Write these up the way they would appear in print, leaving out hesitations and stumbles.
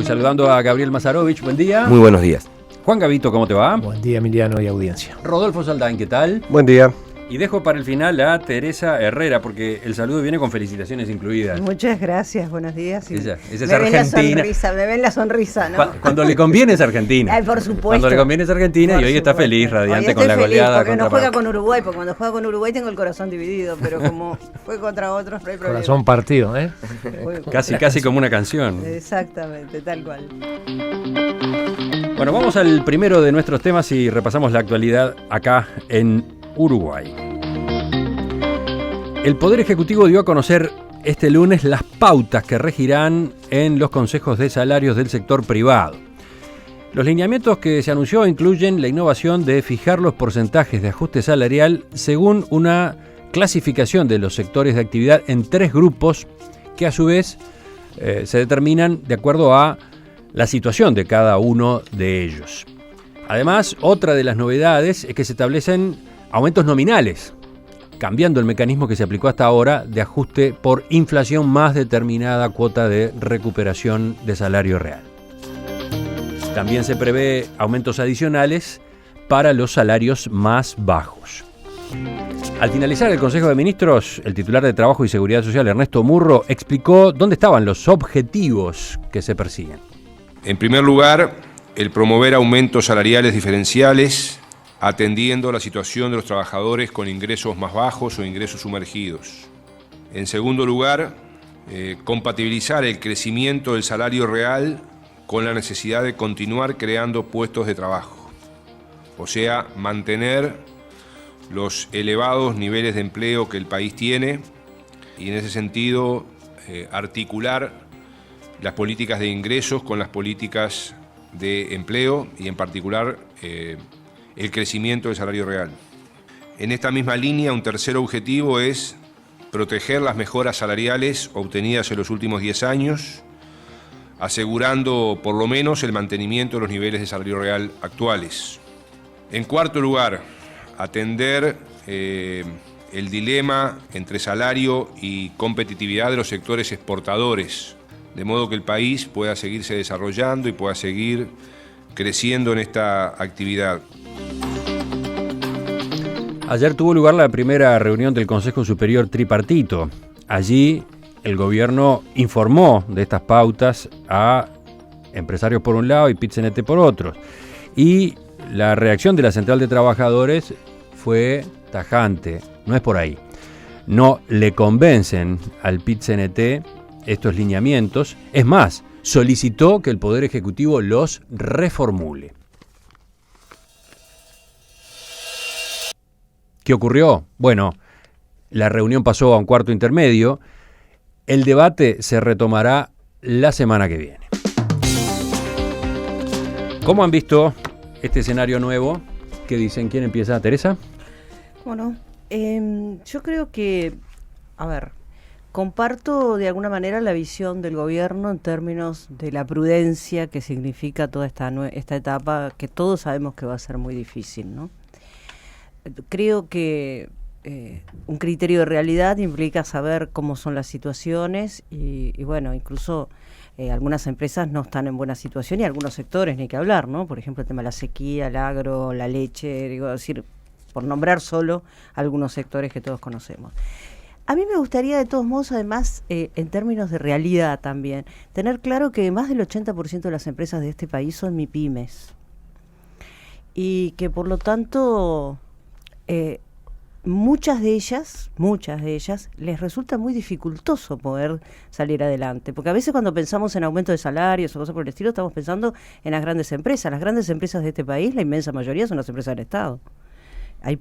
saludando a Gabriel Mazarovich, buen día. Muy buenos días. Juan Gavito, ¿cómo te va? Buen día, Emiliano y audiencia. Rodolfo Saldain, ¿qué tal? Buen día. Y dejo para el final a Teresa Herrera, porque el saludo viene con felicitaciones incluidas. Muchas gracias, buenos días. Esa es me argentina. Me ven la sonrisa, ¿no? Cuando le conviene es Argentina. Ay, por supuesto. Cuando le conviene es Argentina Por y hoy está supuesto. feliz, radiante Hoy con la estoy feliz goleada. porque no juega contra con Uruguay, porque cuando juega con Uruguay tengo el corazón dividido, pero como fue contra otros no hay problema. Corazón partido, ¿eh? Casi como una canción. Exactamente, tal cual. Bueno, vamos al primero de nuestros temas y repasamos la actualidad acá en Uruguay. El Poder Ejecutivo dio a conocer este lunes las pautas que regirán en los consejos de salarios del sector privado. Los lineamientos que se anunció incluyen la innovación de fijar los porcentajes de ajuste salarial según una clasificación de los sectores de actividad en 3 grupos que a su vez se determinan de acuerdo a la situación de cada uno de ellos. Además, otra de las novedades es que se establecen aumentos nominales, cambiando el mecanismo que se aplicó hasta ahora de ajuste por inflación más determinada cuota de recuperación de salario real. También se prevé aumentos adicionales para los salarios más bajos. Al finalizar el Consejo de Ministros, el titular de Trabajo y Seguridad Social, Ernesto Murro, explicó dónde estaban los objetivos que se persiguen. En primer lugar, el promover aumentos salariales diferenciales, atendiendo la situación de los trabajadores con ingresos más bajos o ingresos sumergidos. En segundo lugar, compatibilizar el crecimiento del salario real con la necesidad de continuar creando puestos de trabajo, o sea, mantener los elevados niveles de empleo que el país tiene y en ese sentido articular las políticas de ingresos con las políticas de empleo y en particular el crecimiento del salario real. En esta misma línea, un tercer objetivo es proteger las mejoras salariales obtenidas en los últimos 10 años, asegurando por lo menos el mantenimiento de los niveles de salario real actuales. En cuarto lugar, atender el dilema entre salario y competitividad de los sectores exportadores, de modo que el país pueda seguirse desarrollando y pueda seguir creciendo en esta actividad. Ayer tuvo lugar la primera reunión del Consejo Superior Tripartito. Allí el gobierno informó de estas pautas a empresarios por un lado y PIT-CNT por otro. Y la reacción de la Central de Trabajadores fue tajante. No es por ahí. No le convencen al PIT-CNT estos lineamientos. Es más, solicitó que el Poder Ejecutivo los reformule. ¿Qué ocurrió? Bueno, la reunión pasó a un cuarto intermedio. El debate se retomará la semana que viene. ¿Cómo han visto este escenario nuevo? ¿Qué dicen? ¿Quién empieza? ¿Teresa? Bueno, yo creo que, comparto de alguna manera la visión del gobierno en términos de la prudencia que significa toda esta etapa que todos sabemos que va a ser muy difícil, ¿no? Creo que un criterio de realidad implica saber cómo son las situaciones y bueno, incluso algunas empresas no están en buena situación y algunos sectores ni que hablar, ¿no? Por ejemplo, el tema de la sequía, el agro, la leche, por nombrar solo algunos sectores que todos conocemos. A mí me gustaría de todos modos, además, en términos de realidad también, tener claro que más del 80% de las empresas de este país son MIPYMES y que por lo tanto muchas de ellas les resulta muy dificultoso poder salir adelante, porque a veces cuando pensamos en aumento de salarios o cosas por el estilo estamos pensando en las grandes empresas. Las grandes empresas de este país, la inmensa mayoría son las empresas del Estado. Hay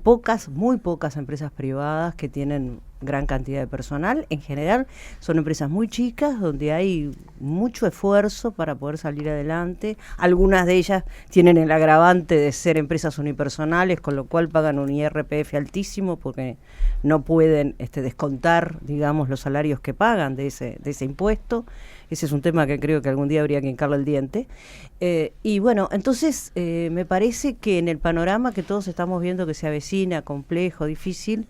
muy pocas empresas privadas que tienen gran cantidad de personal. En general son empresas muy chicas donde hay mucho esfuerzo para poder salir adelante. Algunas de ellas tienen el agravante de ser empresas unipersonales, con lo cual pagan un IRPF altísimo porque no pueden descontar, digamos, los salarios que pagan de ese impuesto. Ese es un tema que creo que algún día habría que hincarle el diente. Y bueno, entonces me parece que en el panorama que todos estamos viendo que se avecina, complejo, difícil,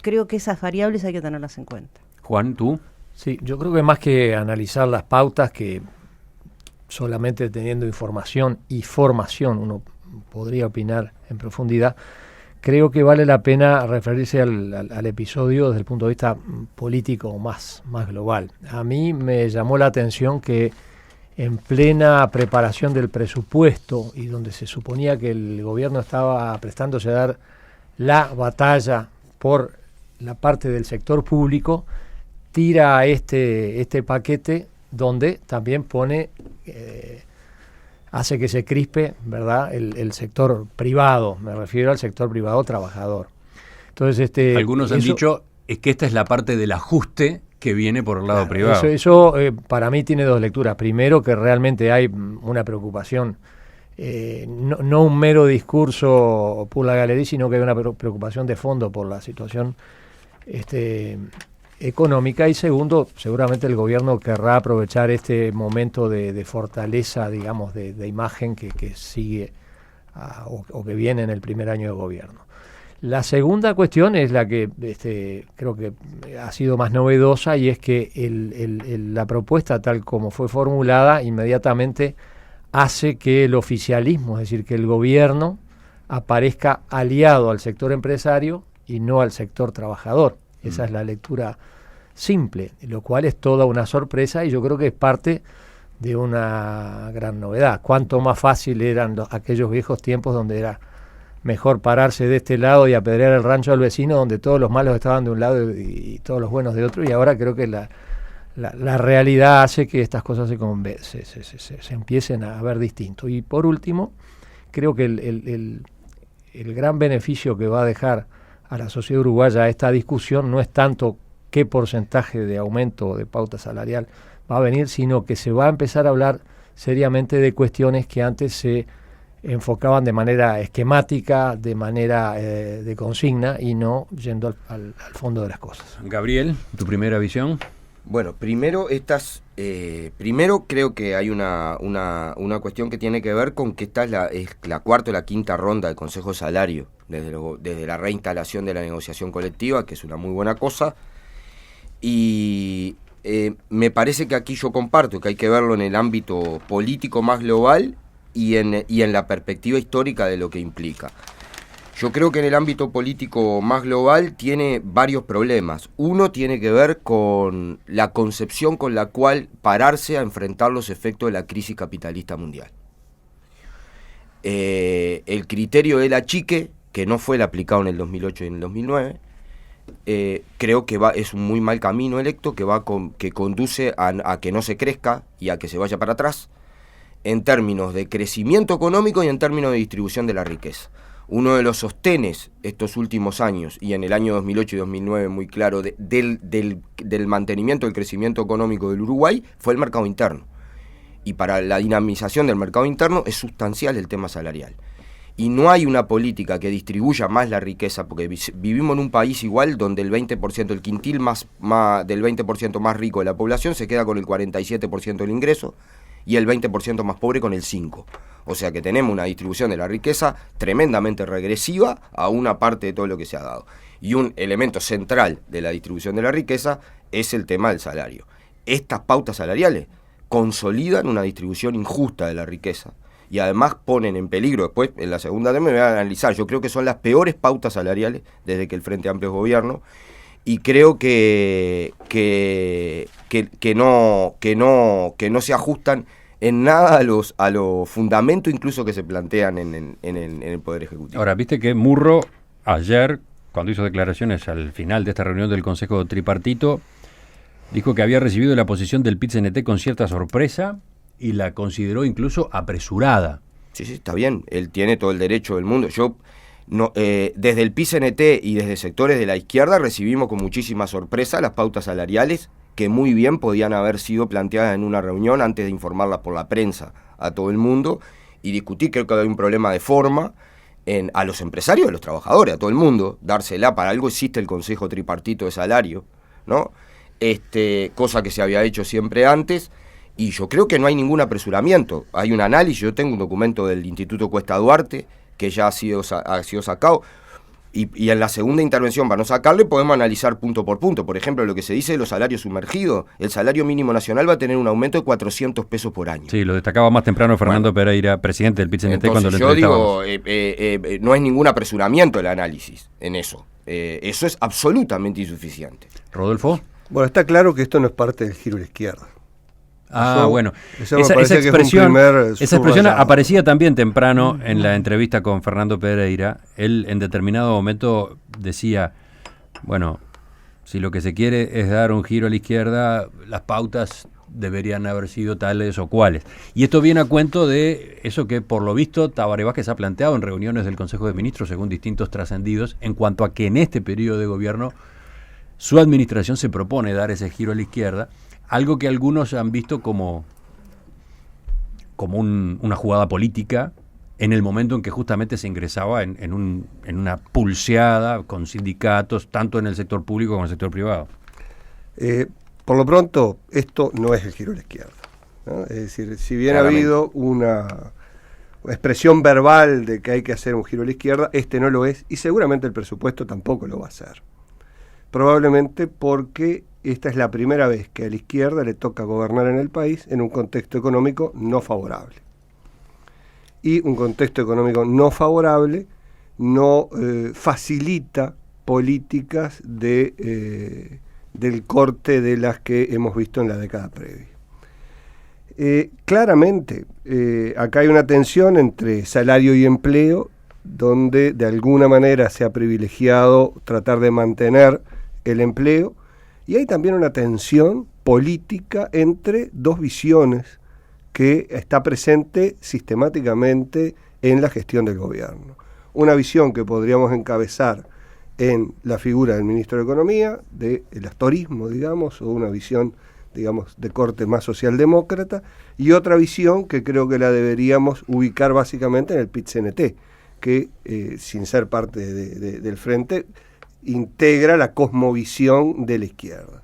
creo que esas variables hay que tenerlas en cuenta. Juan, ¿tú? Sí, yo creo que más que analizar las pautas que solamente teniendo información y formación uno podría opinar en profundidad, creo que vale la pena referirse al episodio desde el punto de vista político más global. A mí me llamó la atención que en plena preparación del presupuesto y donde se suponía que el gobierno estaba prestándose a dar la batalla por la parte del sector público, tira este paquete donde también pone, hace que se crispe, ¿verdad?, el sector privado, me refiero al sector privado trabajador. Entonces, algunos han dicho es que esta es la parte del ajuste que viene por el lado privado. Eso para mí tiene dos lecturas. Primero, que realmente hay una preocupación, no un mero discurso por la galería, sino que hay una preocupación de fondo por la situación económica. Y segundo, seguramente el gobierno querrá aprovechar este momento de fortaleza, digamos, de imagen que sigue o que viene en el primer año de gobierno. La segunda cuestión es la que creo que ha sido más novedosa, y es que la propuesta tal como fue formulada inmediatamente hace que el oficialismo, es decir, que el gobierno aparezca aliado al sector empresario y no al sector trabajador. Esa es la lectura simple, lo cual es toda una sorpresa, y yo creo que es parte de una gran novedad. Cuánto más fácil eran aquellos viejos tiempos donde era mejor pararse de este lado y apedrear el rancho al vecino, donde todos los malos estaban de un lado y todos los buenos de otro, y ahora creo que la realidad hace que estas cosas se empiecen a ver distinto. Y por último, creo que el gran beneficio que va a dejar a la sociedad uruguaya esta discusión no es tanto qué porcentaje de aumento de pauta salarial va a venir, sino que se va a empezar a hablar seriamente de cuestiones que antes se enfocaban de manera esquemática, de manera de consigna, y no yendo al fondo de las cosas. Gabriel, ¿tu primera visión? Bueno, primero creo que hay una cuestión que tiene que ver con que esta es la cuarta o la quinta ronda del Consejo de Salario, desde la reinstalación de la negociación colectiva, que es una muy buena cosa, y me parece que aquí yo comparto que hay que verlo en el ámbito político más global y en la perspectiva histórica de lo que implica. Yo creo que en el ámbito político más global tiene varios problemas. Uno tiene que ver con la concepción con la cual pararse a enfrentar los efectos de la crisis capitalista mundial. El criterio del achique, que no fue el aplicado en el 2008 y en el 2009, creo que es un muy mal camino electo que conduce a que no se crezca y a que se vaya para atrás, en términos de crecimiento económico y en términos de distribución de la riqueza. Uno de los sostenes estos últimos años, y en el año 2008 y 2009 muy claro, del mantenimiento del crecimiento económico del Uruguay fue el mercado interno. Y para la dinamización del mercado interno es sustancial el tema salarial. Y no hay una política que distribuya más la riqueza, porque vivimos en un país igual donde el 20%, el quintil del 20% más rico de la población se queda con el 47% del ingreso, y el 20% más pobre con el 5%. O sea que tenemos una distribución de la riqueza tremendamente regresiva a una parte de todo lo que se ha dado. Y un elemento central de la distribución de la riqueza es el tema del salario. Estas pautas salariales consolidan una distribución injusta de la riqueza y además ponen en peligro, después en la segunda me voy a analizar, yo creo que son las peores pautas salariales desde que el Frente Amplio es gobierno, y creo que no se ajustan en nada a los fundamentos incluso que se plantean en el Poder Ejecutivo. Ahora, viste que Murro ayer, cuando hizo declaraciones al final de esta reunión del Consejo Tripartito, dijo que había recibido la posición del PIT-CNT con cierta sorpresa y la consideró incluso apresurada. Sí, está bien, él tiene todo el derecho del mundo. Desde el PIT-CNT y desde sectores de la izquierda recibimos con muchísima sorpresa las pautas salariales que muy bien podían haber sido planteadas en una reunión antes de informarlas por la prensa a todo el mundo y discutir. Creo que hay un problema de forma a los empresarios, a los trabajadores, a todo el mundo, dársela. Para algo existe el Consejo Tripartito de Salario, ¿no? Cosa que se había hecho siempre antes, y yo creo que no hay ningún apresuramiento. Hay un análisis, yo tengo un documento del Instituto Cuesta Duarte que ya ha sido sacado, Y en la segunda intervención, para no sacarle, podemos analizar punto por punto. Por ejemplo, lo que se dice de los salarios sumergidos, el salario mínimo nacional va a tener un aumento de 400 pesos por año. Sí, lo destacaba más temprano Fernando Pereira, presidente del PIT-CNT, cuando lo entrevistábamos. Yo digo, no es ningún apresuramiento el análisis en eso. Eso es absolutamente insuficiente. ¿Rodolfo? Bueno, está claro que esto no es parte del giro a la izquierda. Bueno, esa expresión aparecía también temprano en la entrevista con Fernando Pereira. Él en determinado momento decía, bueno, si lo que se quiere es dar un giro a la izquierda, las pautas deberían haber sido tales o cuales. Y esto viene a cuento de eso que por lo visto Tabaré Vázquez ha planteado en reuniones del Consejo de Ministros, según distintos trascendidos, en cuanto a que en este periodo de gobierno su administración se propone dar ese giro a la izquierda. Algo que algunos han visto como una jugada política en el momento en que justamente se ingresaba en una pulseada con sindicatos, tanto en el sector público como en el sector privado. Por lo pronto, esto no es el giro a la izquierda, ¿no? Es decir, si bien ha habido una expresión verbal de que hay que hacer un giro a la izquierda, este no lo es y seguramente el presupuesto tampoco lo va a hacer. Probablemente porque esta es la primera vez que a la izquierda le toca gobernar en el país en un contexto económico no favorable. Y un contexto económico no favorable no facilita políticas del corte de las que hemos visto en la década previa. Claramente, acá hay una tensión entre salario y empleo, donde de alguna manera se ha privilegiado tratar de mantener el empleo, y hay también una tensión política entre dos visiones que está presente sistemáticamente en la gestión del gobierno. Una visión que podríamos encabezar en la figura del ministro de Economía, del astorismo, digamos, o una visión, digamos, de corte más socialdemócrata, y otra visión que creo que la deberíamos ubicar básicamente en el PIT-CNT, que sin ser parte del frente, integra la cosmovisión de la izquierda.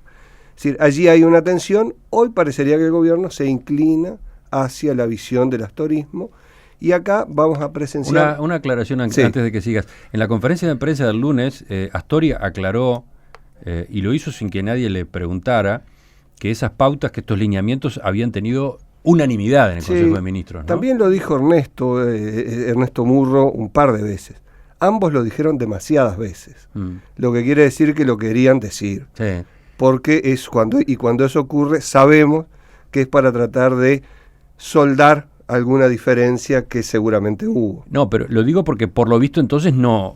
Es decir, allí hay una tensión. Hoy parecería que el gobierno se inclina hacia la visión del astorismo, y acá vamos a presenciar... Una aclaración antes de que sigas. En la conferencia de prensa del lunes, Astoria aclaró, y lo hizo sin que nadie le preguntara, que esas pautas, que estos lineamientos habían tenido unanimidad en el Consejo de Ministros, ¿no? También lo dijo Ernesto Murro un par de veces. Ambos lo dijeron demasiadas veces, lo que quiere decir que lo querían decir. Sí. Porque cuando eso ocurre, sabemos que es para tratar de soldar alguna diferencia que seguramente hubo. No, pero lo digo porque por lo visto entonces no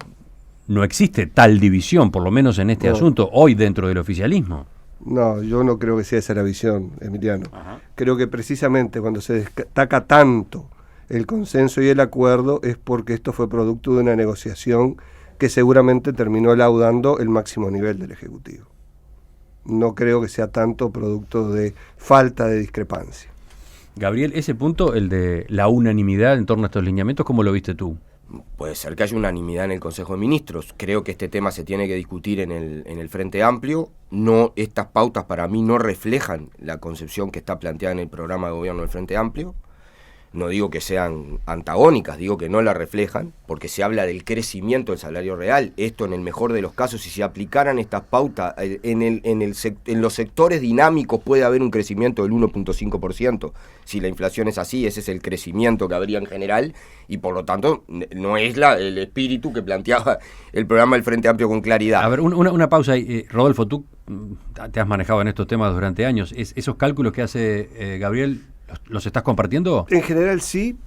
existe tal división, por lo menos en este asunto, hoy dentro del oficialismo. No, yo no creo que sea esa la visión, Emiliano. Ajá. Creo que precisamente cuando se destaca tanto el consenso y el acuerdo es porque esto fue producto de una negociación que seguramente terminó laudando el máximo nivel del Ejecutivo. No creo que sea tanto producto de falta de discrepancia. Gabriel, ese punto, el de la unanimidad en torno a estos lineamientos, ¿cómo lo viste tú? Puede ser que haya unanimidad en el Consejo de Ministros. Creo que este tema se tiene que discutir en el Frente Amplio. No, estas pautas para mí no reflejan la concepción que está planteada en el programa de gobierno del Frente Amplio. No digo que sean antagónicas, digo que no la reflejan, porque se habla del crecimiento del salario real. Esto, en el mejor de los casos, si se aplicaran estas pautas en los sectores dinámicos, puede haber un crecimiento del 1.5%. Si la inflación es así, ese es el crecimiento que habría en general, y por lo tanto no es el espíritu que planteaba el programa del Frente Amplio con claridad. A ver, una pausa ahí. Rodolfo, tú te has manejado en estos temas durante años. ¿Esos cálculos que hace Gabriel los estás compartiendo? En general sí.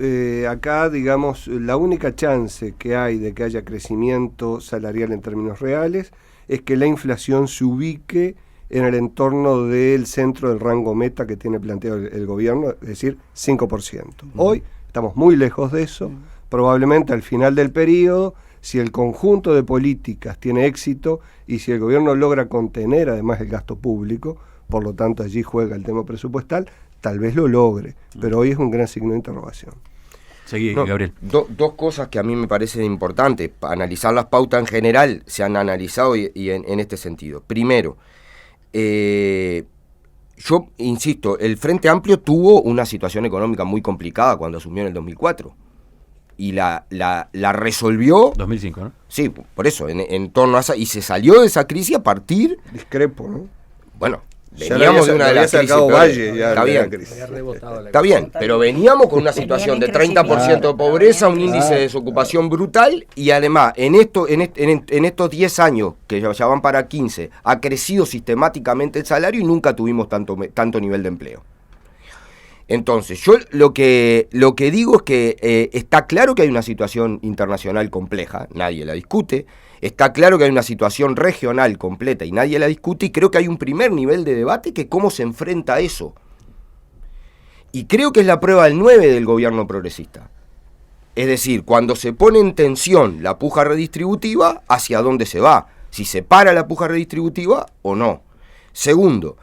Acá, digamos, la única chance que hay de que haya crecimiento salarial en términos reales es que la inflación se ubique en el entorno del centro del rango meta que tiene planteado el gobierno, es decir, 5%. Hoy estamos muy lejos de eso. Probablemente al final del periodo, si el conjunto de políticas tiene éxito y si el gobierno logra contener además el gasto público, por lo tanto allí juega el tema presupuestal, tal vez lo logre, pero hoy es un gran signo de interrogación. Seguí, Gabriel. Dos cosas que a mí me parecen importantes. Para analizar las pautas en general, se han analizado y en este sentido. Primero, yo insisto, el Frente Amplio tuvo una situación económica muy complicada cuando asumió en el 2004. y la resolvió. 2005, ¿no? Sí, por eso, en torno a esa, y se salió de esa crisis a partir. Discrepo, ¿no? Bueno, Ya veníamos de la una de había las crisis sacado peores. Valle ya Está de la bien. crisis. Está bien, pero veníamos con una situación de 30% de pobreza, un índice de desocupación brutal, y además en estos 10 años, que ya van para 15, ha crecido sistemáticamente el salario y nunca tuvimos tanto nivel de empleo. Entonces, yo lo que digo es que está claro que hay una situación internacional compleja, nadie la discute. Está claro que hay una situación regional completa y nadie la discute, y creo que hay un primer nivel de debate que es cómo se enfrenta a eso. Y creo que es la prueba del 9 del gobierno progresista. Es decir, cuando se pone en tensión la puja redistributiva, ¿hacia dónde se va? Si se para la puja redistributiva o no. Segundo,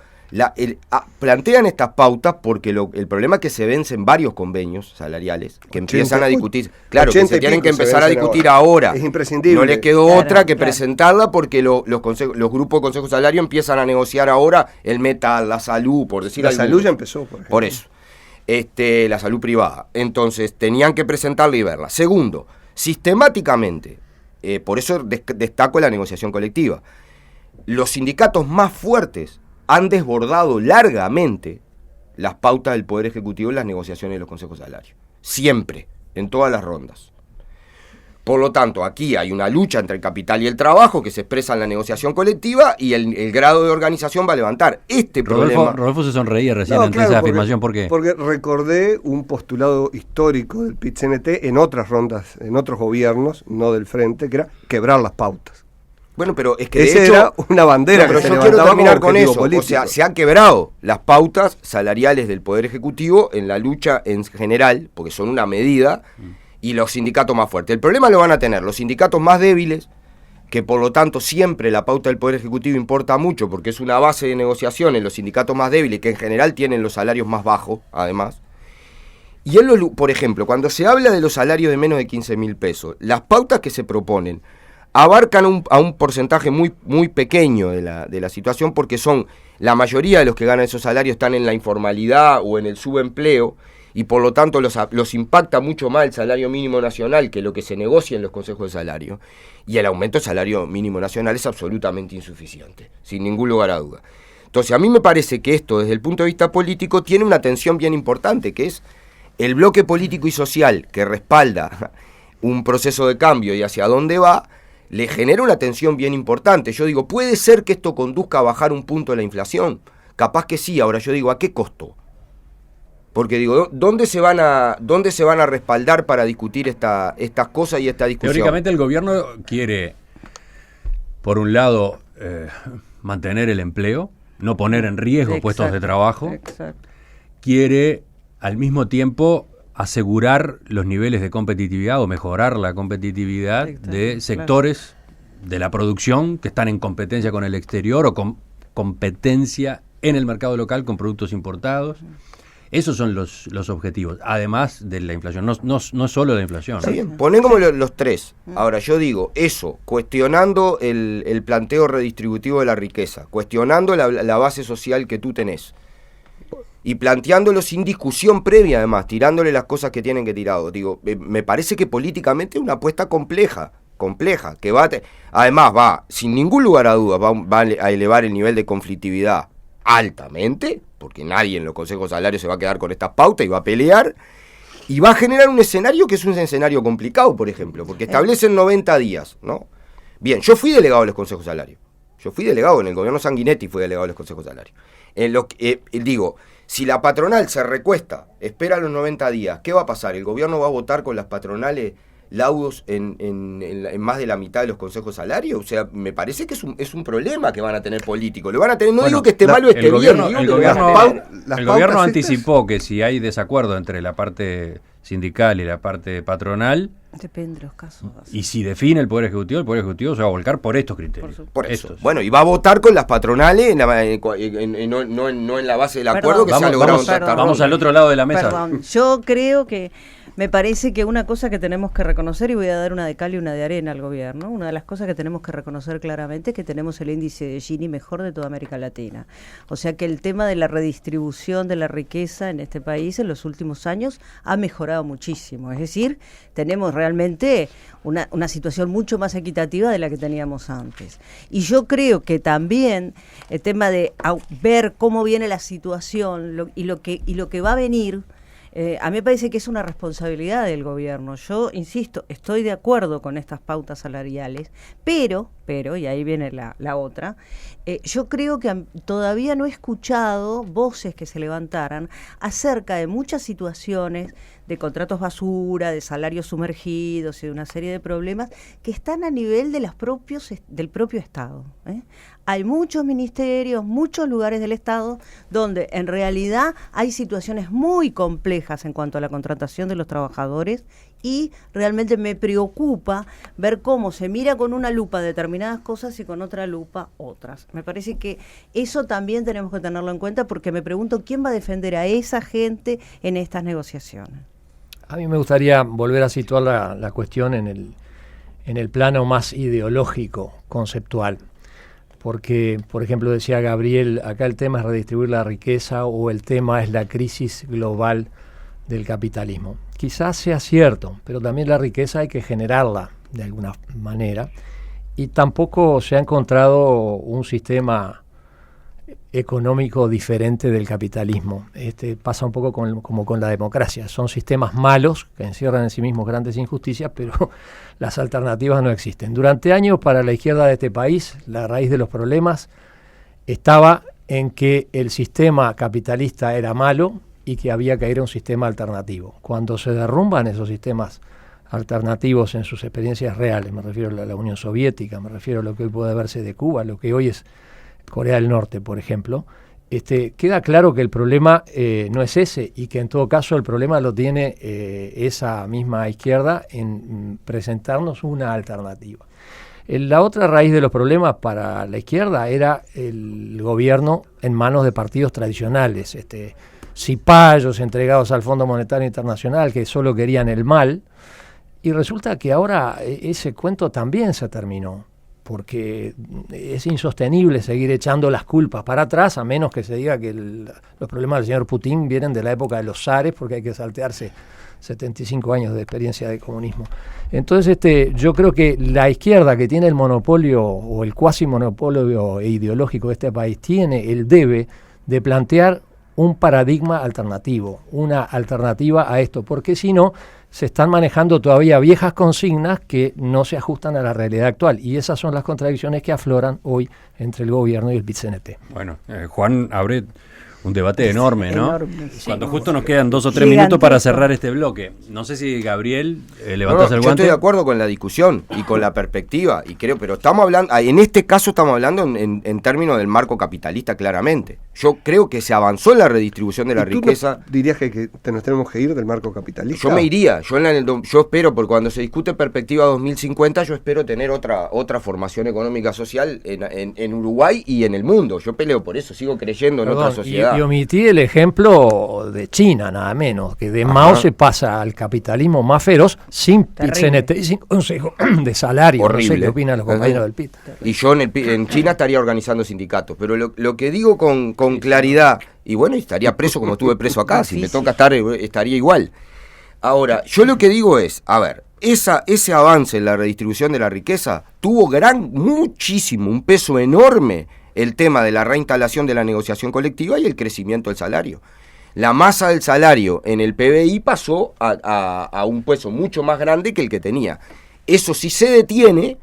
plantean estas pautas porque el problema es que se vencen varios convenios salariales que empiezan a discutir. Claro, que se tienen que empezar a discutir ahora. Es imprescindible. No les quedó otra que presentarla porque los grupos de Consejo Salario empiezan a negociar ahora el metal, la salud, por decir algo. La salud ya empezó, por ejemplo. Por eso. La salud privada. Entonces, tenían que presentarla y verla. Segundo, sistemáticamente, por eso destaco la negociación colectiva, los sindicatos más fuertes han desbordado largamente las pautas del Poder Ejecutivo en las negociaciones de los consejos salarios. Siempre, en todas las rondas. Por lo tanto, aquí hay una lucha entre el capital y el trabajo que se expresa en la negociación colectiva, y el grado de organización va a levantar. Rodolfo se sonreía recién ante esa afirmación. ¿Por qué? Porque recordé un postulado histórico del PIT-CNT en otras rondas, en otros gobiernos, no del Frente, que era quebrar las pautas. Bueno, pero es que Esa de hecho era una bandera pero que se yo quiero levantaba terminar como con objetivo eso. político. O sea, se han quebrado las pautas salariales del Poder Ejecutivo en la lucha en general, porque son una medida, y los sindicatos más fuertes. El problema lo van a tener los sindicatos más débiles, que por lo tanto siempre la pauta del Poder Ejecutivo importa mucho, porque es una base de negociación en los sindicatos más débiles, que en general tienen los salarios más bajos, además. Y por ejemplo, cuando se habla de los salarios de menos de 15.000 pesos, las pautas que se proponen abarcan a un porcentaje muy, muy pequeño de la situación, porque la mayoría de los que ganan esos salarios están en la informalidad o en el subempleo, y por lo tanto los impacta mucho más el salario mínimo nacional que lo que se negocia en los consejos de salario, y el aumento del salario mínimo nacional es absolutamente insuficiente, sin ningún lugar a duda. Entonces, a mí me parece que esto, desde el punto de vista político, tiene una tensión bien importante, que es el bloque político y social que respalda un proceso de cambio y hacia dónde va, le genera una tensión bien importante. Yo digo, ¿puede ser que esto conduzca a bajar un punto de la inflación? Capaz que sí. Ahora yo digo, ¿a qué costo? Porque digo, ¿dónde se van a respaldar para discutir estas cosas y esta discusión? Teóricamente el gobierno quiere, por un lado, mantener el empleo, no poner en riesgo puestos de trabajo. Exacto. Quiere, al mismo tiempo, asegurar los niveles de competitividad o mejorar la competitividad de sectores de la producción que están en competencia con el exterior o con competencia en el mercado local con productos importados. Esos son los objetivos, además de la inflación, no solo la inflación. Está bien, ponen como los tres. Ahora, yo digo, eso, cuestionando el planteo redistributivo de la riqueza, cuestionando la base social que tú tenés, y planteándolo sin discusión previa, además, tirándole las cosas que tienen que tirar. Digo, me parece que políticamente es una apuesta compleja, que además va, sin ningún lugar a dudas, va a elevar el nivel de conflictividad altamente, porque nadie en los consejos salarios se va a quedar con estas pautas y va a pelear, y va a generar un escenario que es un escenario complicado, por ejemplo, porque establecen 90 días, ¿no? Bien, yo fui delegado de los consejos salarios. Yo fui delegado en el gobierno Sanguinetti, fui delegado de los consejos salarios. Digo, si la patronal se recuesta, espera los 90 días, ¿qué va a pasar? ¿El gobierno va a votar con las patronales laudos en más de la mitad de los consejos salarios? O sea, me parece que es un problema que van a tener políticos. Lo van a tener, no digo que esté mal o esté bien. El gobierno anticipó que si hay desacuerdo entre la parte sindical y la parte patronal, depende de los casos. Y si define el Poder Ejecutivo se va a volcar por estos criterios. Por eso. Bueno, y va a votar con las patronales, no en la base del acuerdo que se ha logrado tratar. Vamos al otro lado de la mesa. Perdón, yo creo que Me parece que una cosa que tenemos que reconocer, y voy a dar una de cal y una de arena al gobierno, una de las cosas que tenemos que reconocer claramente es que tenemos el índice de Gini mejor de toda América Latina. O sea que el tema de la redistribución de la riqueza en este país en los últimos años ha mejorado muchísimo. Es decir, tenemos realmente una situación mucho más equitativa de la que teníamos antes. Y yo creo que también el tema de ver cómo viene la situación y lo que va a venir, a mí me parece que es una responsabilidad del gobierno. Yo, insisto, estoy de acuerdo con estas pautas salariales, pero, y ahí viene la otra, yo creo que todavía no he escuchado voces que se levantaran acerca de muchas situaciones de contratos basura, de salarios sumergidos y de una serie de problemas que están a nivel de del propio Estado. Hay muchos ministerios, muchos lugares del Estado donde en realidad hay situaciones muy complejas en cuanto a la contratación de los trabajadores y realmente me preocupa ver cómo se mira con una lupa determinadas cosas y con otra lupa otras. Me parece que eso también tenemos que tenerlo en cuenta porque me pregunto quién va a defender a esa gente en estas negociaciones. A mí me gustaría volver a situar la cuestión en el plano más ideológico, conceptual. Porque, por ejemplo, decía Gabriel, acá el tema es redistribuir la riqueza o el tema es la crisis global del capitalismo. Quizás sea cierto, pero también la riqueza hay que generarla de alguna manera y tampoco se ha encontrado un sistema económico diferente del capitalismo. Pasa un poco como con la democracia. Son sistemas malos que encierran en sí mismos grandes injusticias, pero las alternativas no existen. Durante años para la izquierda de este país, la raíz de los problemas estaba en que el sistema capitalista era malo y que había que ir a un sistema alternativo. Cuando se derrumban esos sistemas alternativos en sus experiencias reales, me refiero a la Unión Soviética, me refiero a lo que hoy puede verse de Cuba, lo que hoy es Corea del Norte, por ejemplo, queda claro que el problema no es ese y que en todo caso el problema lo tiene esa misma izquierda en presentarnos una alternativa. La otra raíz de los problemas para la izquierda era el gobierno en manos de partidos tradicionales, cipayos entregados al Fondo Monetario Internacional que solo querían el mal, y resulta que ahora ese cuento también se terminó. Porque es insostenible seguir echando las culpas para atrás, a menos que se diga que los problemas del señor Putin vienen de la época de los zares, porque hay que saltearse 75 años de experiencia de comunismo. Entonces, yo creo que la izquierda, que tiene el monopolio o el cuasi monopolio ideológico de este país, tiene el debe de plantear un paradigma alternativo, una alternativa a esto, porque si no, se están manejando todavía viejas consignas que no se ajustan a la realidad actual, y esas son las contradicciones que afloran hoy entre el gobierno y el PIT-CNT. Bueno, Juan abre un debate enorme, ¿no? Enorme, sí. Cuando justo nos quedan 2 o 3 minutos para cerrar este bloque. No sé si Gabriel levantas el guante. Yo estoy de acuerdo con la discusión y con la perspectiva, y creo, pero estamos hablando, en este caso estamos hablando en términos del marco capitalista, claramente. Yo creo que se avanzó en la redistribución de la riqueza. ¿Tú dirías que nos tenemos que ir del marco capitalista? Yo me iría, yo espero, porque cuando se discute perspectiva 2050, yo espero tener otra formación económica social en Uruguay y en el mundo. Yo peleo por eso, sigo creyendo en otra sociedad. Y omití el ejemplo de China, nada menos, que de Mao se pasa al capitalismo más feroz sin PIT-CNT y sin consejo de salario. Horrible. No sé qué opinan los compañeros del PIT. Y yo en China estaría organizando sindicatos, pero lo que digo con claridad, y bueno, estaría preso como estuve preso acá, si me toca estar, estaría igual. Ahora, yo lo que digo es, a ver, ese avance en la redistribución de la riqueza tuvo muchísimo, un peso enorme el tema de la reinstalación de la negociación colectiva y el crecimiento del salario. La masa del salario en el PBI pasó a un peso mucho más grande que el que tenía. Eso sí se detiene,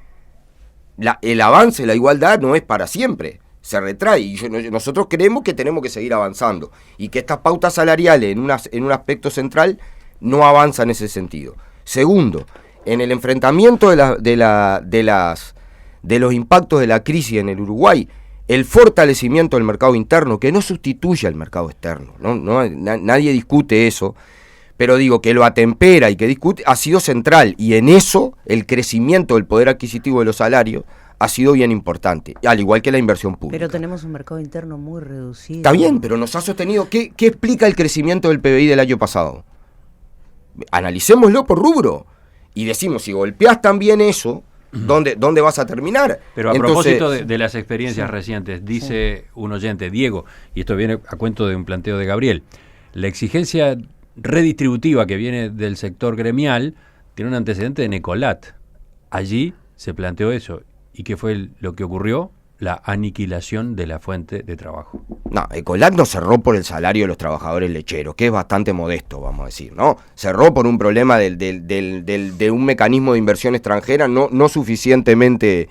el avance, la igualdad no es para siempre, se retrae, y nosotros creemos que tenemos que seguir avanzando y que estas pautas salariales en un aspecto central no avanzan en ese sentido. Segundo, en el enfrentamiento de los impactos de la crisis en el Uruguay, el fortalecimiento del mercado interno, que no sustituye al mercado externo, nadie discute eso, pero digo que lo atempera y que discute, ha sido central, y en eso el crecimiento del poder adquisitivo de los salarios ha sido bien importante, al igual que la inversión pública. Pero tenemos un mercado interno muy reducido. Está bien, pero nos ha sostenido. ¿Qué explica el crecimiento del PBI del año pasado? analicémoslo por rubro. Y decimos, si golpeás también eso, ¿dónde vas a terminar? Pero a Entonces, propósito de las experiencias recientes, dice un oyente, Diego, y esto viene a cuento de un planteo de Gabriel, la exigencia redistributiva que viene del sector gremial tiene un antecedente de Necolat. Allí se planteó eso. ¿Y qué fue lo que ocurrió? La aniquilación de la fuente de trabajo. No, Ecolac no cerró por el salario de los trabajadores lecheros, que es bastante modesto, vamos a decir, ¿no? Cerró por un problema de un mecanismo de inversión extranjera no suficientemente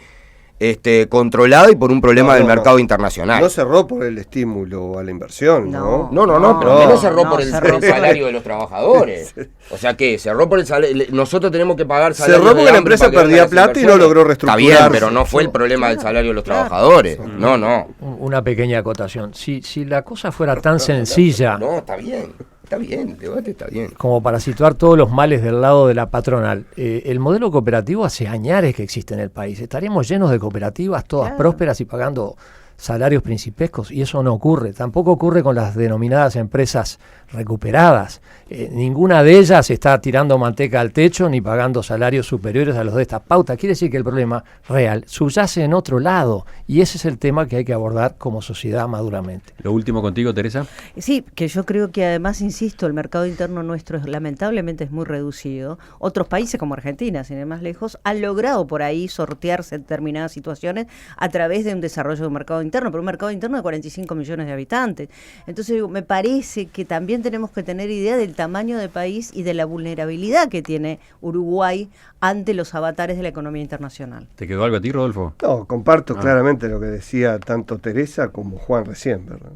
controlado y por un problema del mercado internacional. No cerró por el estímulo a la inversión, ¿no? No, pero también cerró por el salario de los trabajadores. O sea que cerró por el salario. Nosotros tenemos que pagar salario. Cerró porque la empresa perdía plata y no logró reestructurar. Está bien, pero no fue el problema del salario de los trabajadores. No. Una pequeña acotación. Si la cosa fuera tan sencilla... No, está bien. Está bien, el debate está bien. Como para situar todos los males del lado de la patronal. El modelo cooperativo hace añares que existe en el país. Estaríamos llenos de cooperativas, todas prósperas y pagando salarios principescos, y eso no ocurre. Tampoco ocurre con las denominadas empresas recuperadas. Ninguna de ellas está tirando manteca al techo ni pagando salarios superiores a los de esta pauta. Quiere decir que el problema real subyace en otro lado, y ese es el tema que hay que abordar como sociedad maduramente. Lo último contigo, Teresa. Sí, que yo creo que además, insisto, el mercado interno nuestro lamentablemente es muy reducido. Otros países como Argentina, sin ir más lejos, han logrado por ahí sortearse determinadas situaciones a través de un desarrollo de un mercado interno, pero un mercado interno de 45 millones de habitantes. Entonces digo, me parece que también tenemos que tener idea del tamaño del país y de la vulnerabilidad que tiene Uruguay ante los avatares de la economía internacional. ¿Te quedó algo a ti, Rodolfo? No, comparto claramente lo que decía tanto Teresa como Juan recién, ¿verdad?